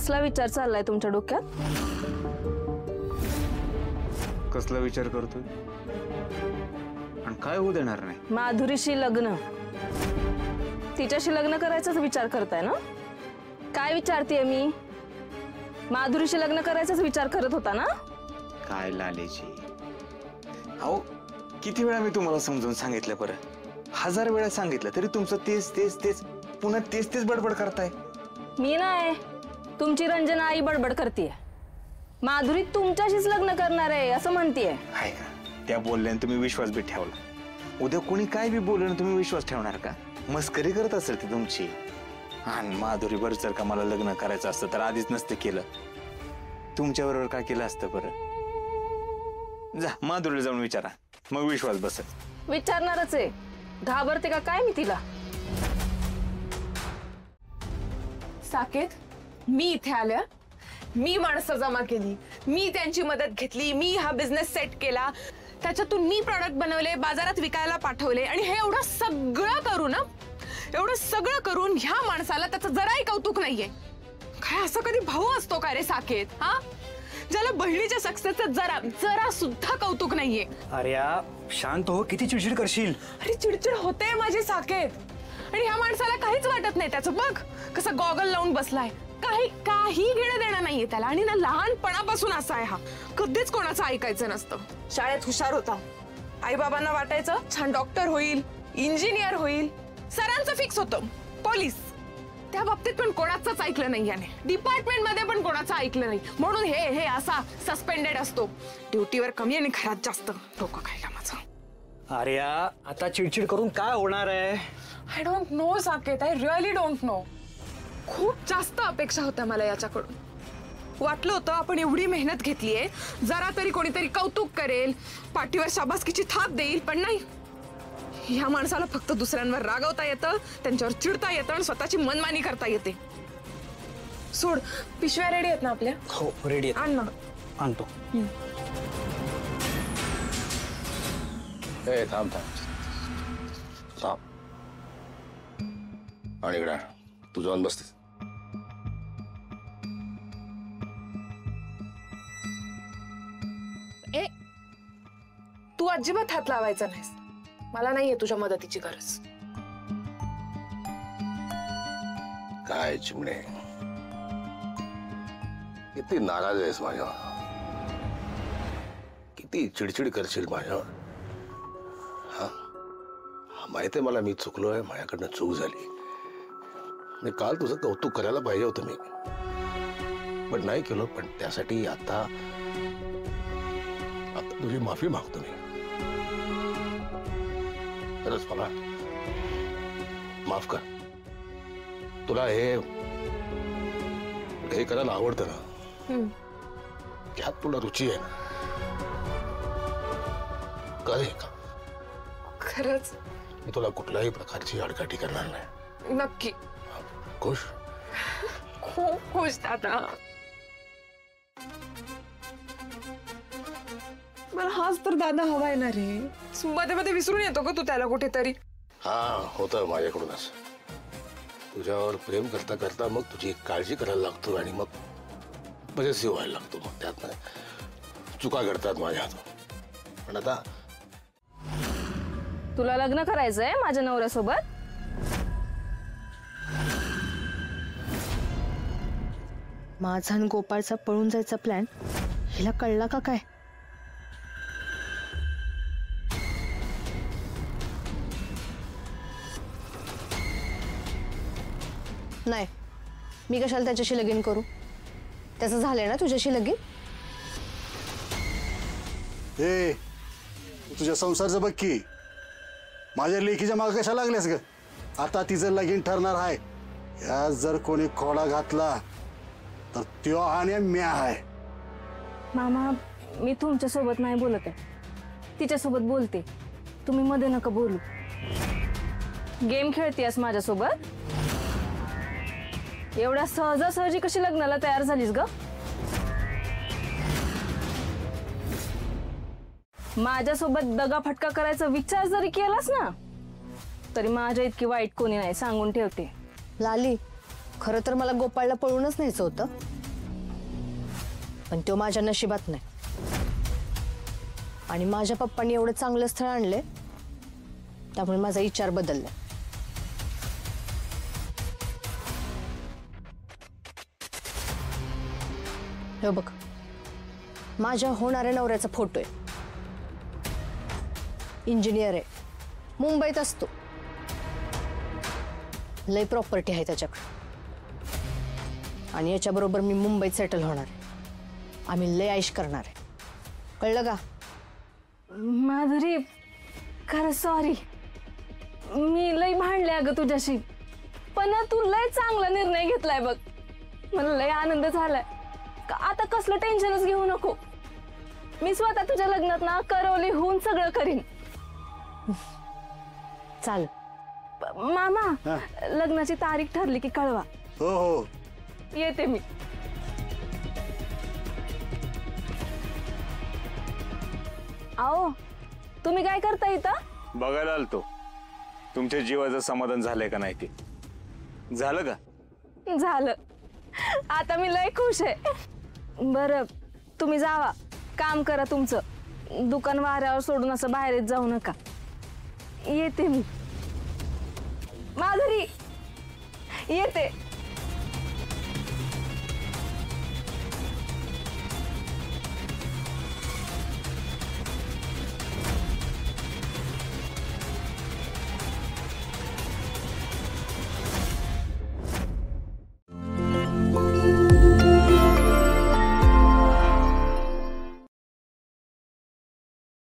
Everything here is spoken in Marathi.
कसला विचार चाललाय तुमच्या डोक्यात? कसला विचार करतोय आणि काय होऊ देणार नाही? माधुरीशी लग्न, तिच्याशी लग्न करायचाच विचार करताय ना? काय विचारतेय मी? माधुरीशी लग्न करायचाच विचार करत होता ना? काय लालेची, अहो किती वेळा मी तुम्हाला समजावून सांगितलं, बरं 1000 वेळा सांगितलं तरी तुमचं तेच तेच तेच पुन्हा तेच तेच बडबड करताय. मी नाही, तुमची रंजना आई बडबड करतेय. माधुरी तुमच्याशीच लग्न करणार आहे असं म्हणतेय. हाय का? त्या बोलल्याने तुम्ही विश्वास बी ठेवला. उद्या कोणी काय बी बोललं तुम्ही विश्वास ठेवणार का? मस्करी करत असेल ती तुमची. आणि माधुरी बरं जर का मला लग्न करायचं असतं तर आधीच नसतं केलं. तुमच्याबरोबर काय केलं असतं बरं? जा माधुरीला जाऊन विचारा, मग विश्वास बसेल. विचारणारच आहे, घाबरते का काय मी तिला? साकेत, मी इथे आल्या, मी माणसं जमा केली, मी त्यांची मदत घेतली, मी हा बिझनेस सेट केला, त्याच्यातून मी प्रॉडक्ट बनवले, बाजारात विकायला पाठवले आणि हे एवढं सगळं करू ना, एवढं सगळं करून ह्या माणसाला त्याचं जराही कौतुक नाहीये. काय असं कधी भाऊ असतो का रे साकेत? हा, ज्याला बहिणीच्या सक्सेसचं जरा जरा सुद्धा कौतुक नाहीये. अरे शांत हो, किती चिडचिड करशील? अरे चिडचिड होते माझी साकेत, आणि ह्या माणसाला काहीच वाटत नाही. त्याचं बघ कसं गॉगल लावून बसलाय, काही घेणं देणं नाहीये त्याला. आणि ना लहानपणापासून असा आहे हा, कधीच कोणाचं ऐकायचं नसतं. शाळेत हुशार होता, आई बाबांना वाटायचं छान डॉक्टर होईल, इंजिनियर होईल, सरांचं फिक्स होतं पोलीस. त्या बाबतीत पण कोणाचंच ऐकलं नाही याने, डिपार्टमेंट मध्ये पण कोणाचं ऐकलं नाही. म्हणून हे असा सस्पेंडेड असतो, ड्युटीवर कमी आणि घरात जास्त. डोकं काय कामाचं. अरे आता चिडचिड करून काय होणार आहे? I don't know Saket, I really don't know. खूप जास्त अपेक्षा होत्या मला याच्याकडून. वाटलं होतं आपण एवढी मेहनत घेतलीये, जरा तरी कोणीतरी कौतुक करेल, पाठीवर शाबासकीची थाप देईल. पण नाही, ह्या माणसाला फक्त दुसऱ्यांवर रागवता येतं, त्यांच्यावर चिडता येतं आणि स्वतःची मनमानी करता येते. सोड, पिशव्या रेडी आहेत ना आपल्या? हो रेडी आहेत. आण ना. आणतो. ए थांब थांब थांब, आणि इकडे तू जाऊन बसतेस. ए, तू अजिबात हात लावायचा नाहीस, मला नाहीये तुझ्या मदतीची गरज. काय चिमणे, किती नाराज आहेस माझ्यावर, किती चिडचिड करशील माझ्यावर. हा, माहिती आहे मला, मी चुकलोय, माझ्याकडनं चूक झाली. मी काल तुझं कौतुक करायला पाहिजे होतं मी, पण नाही केलं. पण त्यासाठी आता तुझी माफी मागतो मी. खरंच मला माफ कर. तुला हे करायला आवडतं ना, त्यात तुला रुची आहे ना, कर हे का. खरंच मी तुला कुठल्याही प्रकारची आडकाठी करणार नाही. नक्की. खुश? खूप खुश दादा. मला हाच तर दादा हवाय ना रे. मध्ये मध्ये विसरून येतो का तू त्याला कुठेतरी? हा, होतं माझ्याकडूनच. तुझ्यावर प्रेम करता करता मग तुझी काळजी करायला लागतो आणि मग पजेसिव्ह व्हायला लागतो. मग त्यात चुका घडतात माझ्या हातून. पण आता तुला लग्न करायचंय माझ्या नवऱ्यासोबत? माझा आणि गोपाळचा पळून जायचा प्लॅन हिला कळला का काय? नाही, मी कशाला त्याच्याशी लगीन करू? त्याचं झालंय ना तुझ्याशी लगीन. ए, तुझ्या संसारचं बघ की, माझ्या लेकीच्या मागे कशा लागल्यास ग? आता तिचं लगीन ठरणार आहे. या जर कोणी खोडा घातला तर त्यो आणि म्या आहे. मामा, मी तुमच्या सोबत नाही बोलत आहे, तिच्यासोबत बोलते. तुम्ही मध्ये नका बोलू. गेम खेळतेस माझ्यासोबत? एवढ्या सहजासहजी कशी लग्नाला तयार झालीस ग? माझ्यासोबत दगाफटका करायचा विचार जरी केलास ना तरी माझ्या इतकी वाईट कोणी नाही, सांगून ठेवते. लाली, खरं तर मला गोपाळला पळूनच न्यायचं होतं, पण तो माझ्या नशिबात नाही. आणि माझ्या पप्पांनी एवढं चांगलं स्थळ आणले, त्यामुळे माझा विचार बदलला. हे बघ, माझ्या होणाऱ्या नवऱ्याचा फोटो आहे. इंजिनियर आहे, मुंबईत असतो, लय प्रॉपर्टी आहे त्याच्याकडे. आणि याच्याबरोबर मी मुंबईत सेटल होणार आहे. आम्ही लय आयुष करणार आहे, कळलं का? माधुरी, खरं सॉरी, मी लय भांडले अगं तुझ्याशी. पण तू लय चांगला निर्णय घेतलाय बघ. मला लय आनंद झालाय. आता कसलं टेन्शनच घेऊ नको. मी स्वतः तुझ्या लग्नात ना करवली होऊन सगळं करीन. चाल. मामा, लग्नाची तारीख ठरली की कळवा. हो हो. येते मी. आओ, तुम्ही काय करता इथं? बघायला आलतो तुमच्या जीवाचं समाधान झालंय का नाही ते. झालं का? झालं. आता मी लय खुश आहे. बरं, तुम्ही जावा, काम करा तुमचं. दुकान वाऱ्यावर सोडून असं बाहेर जाऊ नका. येते मी. माधुरी, येते.